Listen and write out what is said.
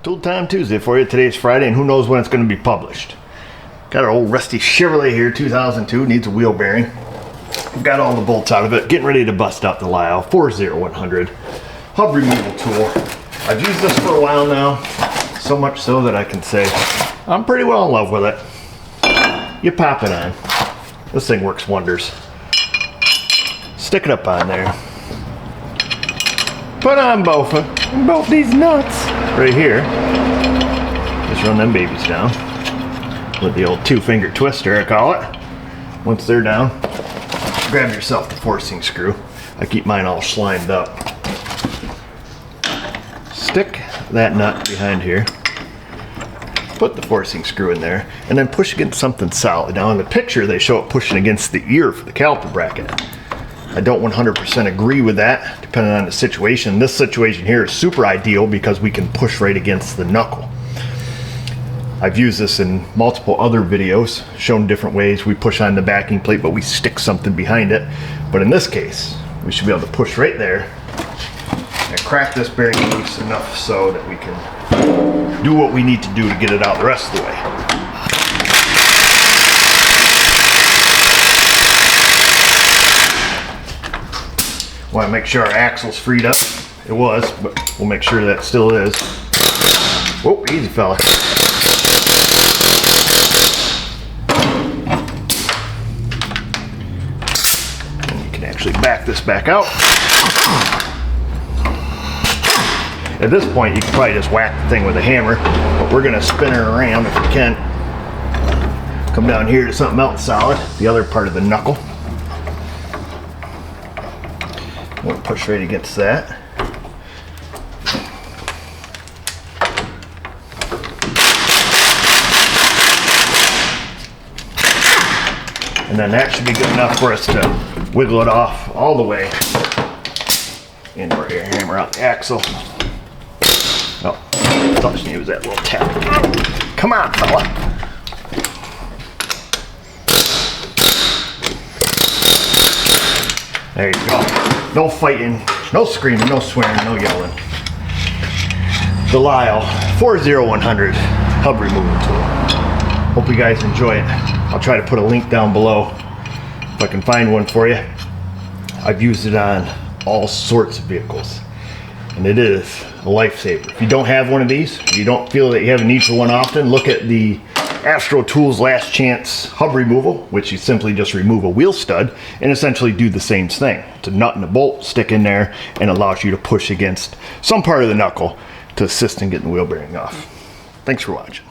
Tool Time Tuesday for you. Today's Friday, and who knows when it's going to be published. Got our old rusty Chevrolet here, 2002, needs a wheel bearing. I've got all the bolts out of it, getting ready to bust out the Lisle 40100 hub removal tool. I've used this for a while now, so much so that I can say I'm pretty well in love with it. You pop it on. This thing works wonders. Stick it up on there. Put on both these nuts right here. Just run them babies down with the old 2-finger twister, I call it. Once they're down, grab yourself the forcing screw. I keep mine all slimed up. Stick that nut behind here. Put the forcing screw in there, and then push against something solid. Now in the picture, they show it pushing against the ear for the caliper bracket. I don't 100% agree with that, depending on the situation. This situation here is super ideal because we can push right against the knuckle. I've used this in multiple other videos, shown different ways. We push on the backing plate, but we stick something behind it. But in this case, we should be able to push right there and crack this bearing loose enough so that we can do what we need to do to get it out the rest of the way. Want to make sure our axle's freed up. It was, but we'll make sure that still is. Whoa, easy fella. And you can actually back this back out. At this point, you can probably just whack the thing with a hammer, but we're gonna spin her around if we can. Come down here to something else solid, the other part of the knuckle. We'll push right against that. And then that should be good enough for us to wiggle it off all the way. And we're here, hammer out the axle. Oh, I thought she was that little tap. Come on, fella. There you go. No fighting, no screaming, no swearing, no yelling. The Lisle 40100 hub removal tool. Hope you guys enjoy it. I'll try to put a link down below if I can find one for you. I've used it on all sorts of vehicles, and it is a lifesaver. If you don't have one of these, if you don't feel that you have a need for one often, look at the Astro Tools Last Chance hub removal, which you simply just remove a wheel stud and essentially do the same thing. It's a nut and a bolt, stick in there, and allows you to push against some part of the knuckle to assist in getting the wheel bearing off. Thanks for watching.